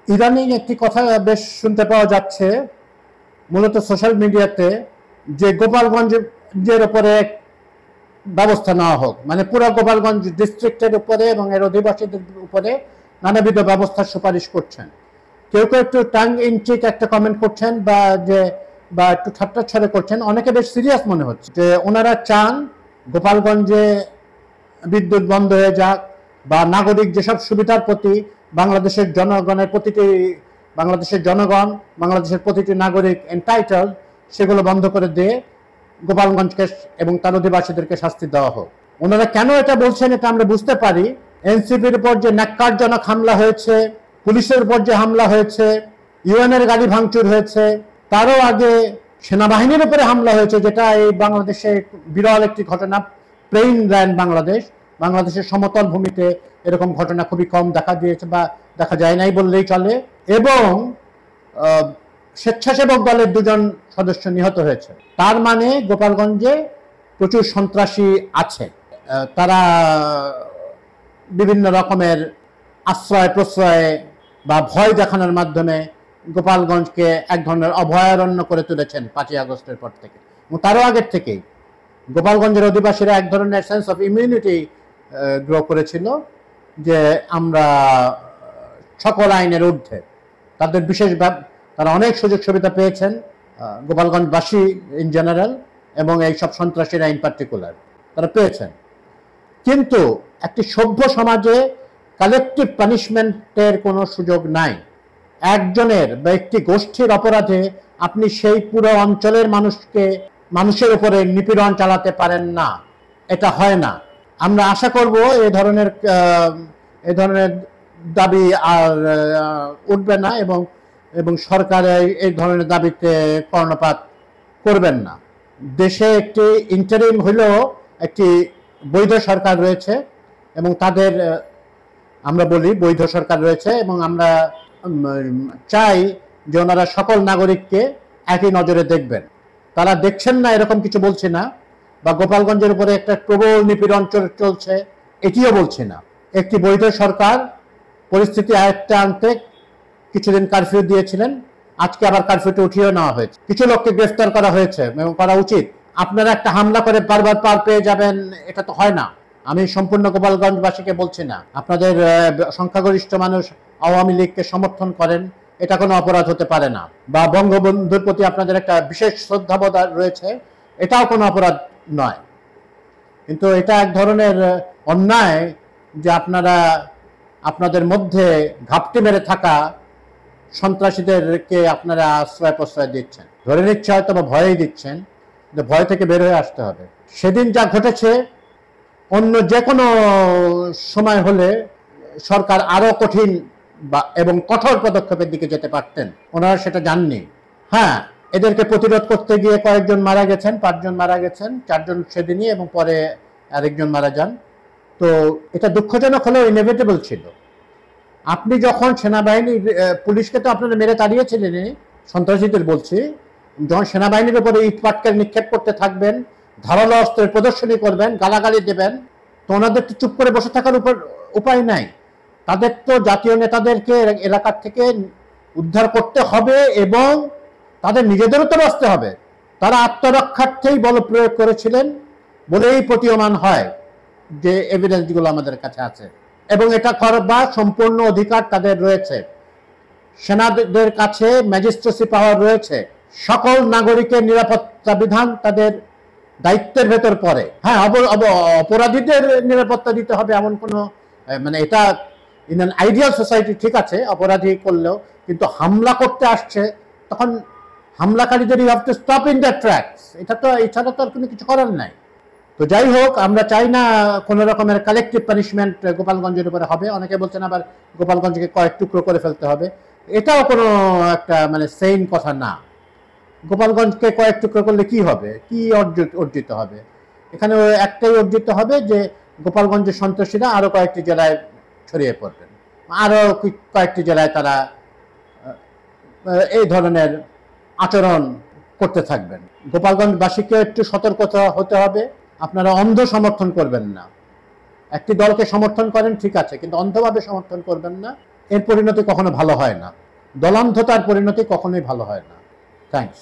ইদানিং একটি কথা বেশ শুনতে পাওয়া যাচ্ছে মূলত সোশ্যাল মিডিয়াতে, যে গোপালগঞ্জের উপরে ব্যবস্থা নেওয়া হোক, মানে পুরো গোপালগঞ্জ ডিস্ট্রিক্টের উপরে এবং এর অধিবাসীদের উপরে নানাবিধ ব্যবস্থার সুপারিশ করছেন। কেউ কেউ একটু টাং ইন চিক একটা কমেন্ট করছেন বা একটু ঠাট্টা ছড়ে করছেন। অনেকে বেশ সিরিয়াস মনে হচ্ছে যে ওনারা চান গোপালগঞ্জে বিদ্যুৎ বন্ধ হয়ে যাক, বা নাগরিক যেসব সুবিধার প্রতি বাংলাদেশের প্রতিটি নাগরিক এন্টাইটেলড, সেগুলো বন্ধ করে দিয়ে গোপালগঞ্জকে এবং তার অধিবাসীদেরকে শাস্তি দেওয়া হোক। ওনারা কেন এটা বলছেন এটা আমরা বুঝতে পারি। এনসিপির উপর যে ন্যাক্কারজনক হামলা হয়েছে, পুলিশের উপর যে হামলা হয়েছে, ইউএনের গাড়ি ভাঙচুর হয়েছে, তারও আগে সেনাবাহিনীর উপরে হামলা হয়েছে, যেটা এই বাংলাদেশে বিরল একটি ঘটনা। প্লেইন ল্যান্ড বাংলাদেশের সমতল ভূমিতে এরকম ঘটনা খুবই কম দেখা দিয়েছে, বা দেখা যায় নাই বললেই চলে। এবং স্বেচ্ছাসেবক দলের 2 জন সদস্য নিহত হয়েছে। তার মানে গোপালগঞ্জে প্রচুর সন্ত্রাসী আছে। তারা বিভিন্ন রকমের আশ্রয় প্রশ্রয়ে বা ভয় দেখানোর মাধ্যমে গোপালগঞ্জকে এক ধরনের অভয়ারণ্য করে তুলেছেন 5ই আগস্টের পর থেকে। এবং তারও আগের থেকেই গোপালগঞ্জের অধিবাসীরা এক ধরনের সেন্স অফ ইমিউনিটি গ্রো করেছিল, যে আমরা সকল আইনের ঊর্ধ্বে। তারা অনেক সুযোগ সুবিধা পেয়েছেন, গোপালগঞ্জবাসী ইন জেনারেল এবং এই সব সন্ত্রাসীরা ইন পার্টিকুলার তারা পেয়েছেন। কিন্তু একটি সভ্য সমাজে কালেকটিভ পানিশমেন্টের কোনো সুযোগ নাই। একজনের বা একটি গোষ্ঠীর অপরাধে আপনি সেই পুরো অঞ্চলের মানুষের উপরে নিপীড়ন চালাতে পারেন না, এটা হয় না। আমরা আশা করব এ ধরনের দাবি আর উঠবে না, এবং সরকার এই ধরনের দাবিতে কর্ণপাত করবেন না। দেশে একটি ইন্টারিম হলেও একটি বৈধ সরকার রয়েছে, এবং আমরা বলি বৈধ সরকার রয়েছে, এবং আমরা চাই যে ওনারা সকল নাগরিককে একই নজরে দেখবেন। তারা দেখছেন না এরকম কিছু বলছে না, বা গোপালগঞ্জের উপরে একটা প্রবল নিপীড়ন চলছে এটিও বলছে না। একটি বৈধ সরকার পরিস্থিতি আয়ত্তে আনতে কিছুদিন কারফিউ দিয়েছিলেন, আজকে আবার কারফিউটি উঠিয়ে নেওয়া হয়েছে। কিছু লোককে গ্রেফতার করা হয়েছে এবং করা উচিত। আপনারা একটা হামলা করে বারবার পার পেয়ে যাবেন, এটা তো হয় না। আমি সম্পূর্ণ গোপালগঞ্জবাসীকে বলছি না, আপনাদের সংখ্যাগরিষ্ঠ মানুষ আওয়ামী লীগকে সমর্থন করেন, এটা কোনো অপরাধ হতে পারে না। বা বঙ্গবন্ধুর প্রতি আপনাদের একটা বিশেষ শ্রদ্ধাবোধ রয়েছে, এটাও কোনো অপরাধ নয়। কিন্তু এটা এক ধরনের অন্যায় যে আপনাদের মধ্যে ঘাপটি মেরে থাকা সন্ত্রাসীদেরকে আপনারা আশ্রয় প্রশ্রয় দিচ্ছেন। ধরে নিচ্ছে হয়তো বা ভয়েই দিচ্ছেন, ভয় থেকে বের হয়ে আসতে হবে। সেদিন যা ঘটেছে, অন্য যে কোনো সময় হলে সরকার আরো কঠিন এবং কঠোর পদক্ষেপের দিকে যেতে পারতেন, ওনারা সেটা জাননি। হ্যাঁ, এদেরকে প্রতিরোধ করতে গিয়ে কয়েকজন মারা গেছেন, 5 জন মারা গেছেন, 4 জন সেদিনই, এবং পরে আরেকজন মারা যান। তো এটা দুঃখজনক হলেও ইনএভিটেবল ছিল। আপনি যখন পুলিশকে তো আপনারা মেরে তাড়িয়েছিলেন, সন্ত্রাসীদের বলছি, যখন সেনাবাহিনীর উপরে ইট পাটকেল নিক্ষেপ করতে থাকবেন, ধারালো অস্ত্রের প্রদর্শনী করবেন, গালাগালি দেবেন, তো ওনাদের তো চুপ করে বসে থাকার উপায় নাই। তাদের তো জাতীয় নেতাদেরকে এলাকার থেকে উদ্ধার করতে হবে, এবং তাদের নিজেদেরও তো বাঁচতে হবে। তারা আত্মরক্ষার্থেই বল প্রয়োগ করেছিলেন বলেই প্রতীয়মান হয় যে এভিডেন্সগুলো আমাদের কাছে আছে, এবং এটা করবার সম্পূর্ণ অধিকার তাদের রয়েছে। সেনাদের কাছে ম্যাজিস্ট্রেসি পাওয়ার রয়েছে। সকল নাগরিকের নিরাপত্তা বিধান তাদের দায়িত্বের ভেতর পড়ে। হ্যাঁ, অপরাধীদের নিরাপত্তা দিতে হবে এমন কোনো, মানে এটা ইন অ্যান আইডিয়াল সোসাইটি ঠিক আছে অপরাধী করলেও, কিন্তু হামলা করতে আসছে তখন হামলাকারীদের you have to stop in the tracks. এছাড়া তো আর কোনো কিছু করার নাই। তো যাই হোক, আমরা চাই না কোনো রকমের কালেকটিভ পানিশমেন্ট গোপালগঞ্জের উপরে হবে। অনেকে বলছেন আবার গোপালগঞ্জকে কয়েক টুকরো করে ফেলতে হবে, এটাও কোনো একটা মানে সেইন কথা না। গোপালগঞ্জকে কয়েক টুকরো করলে কি হবে, কি অর্জিত হবে? এখানে একটাই অর্জিত হবে যে গোপালগঞ্জের সন্ত্রাসীরা আরো কয়েকটি জেলায় ছড়িয়ে পড়বেন, আরো কয়েকটি জেলায় তারা এই ধরনের আচরণ করতে থাকবেন। গোপালগঞ্জবাসীকে একটু সতর্ক হতে হবে। আপনারা অন্ধ সমর্থন করবেন না। একটি দলকে সমর্থন করেন ঠিক আছে, কিন্তু অন্ধভাবে সমর্থন করবেন না। এর পরিণতি কখনো ভালো হয় না, দলান্ধতার পরিণতি কখনোই ভালো হয় না। থ্যাংকস।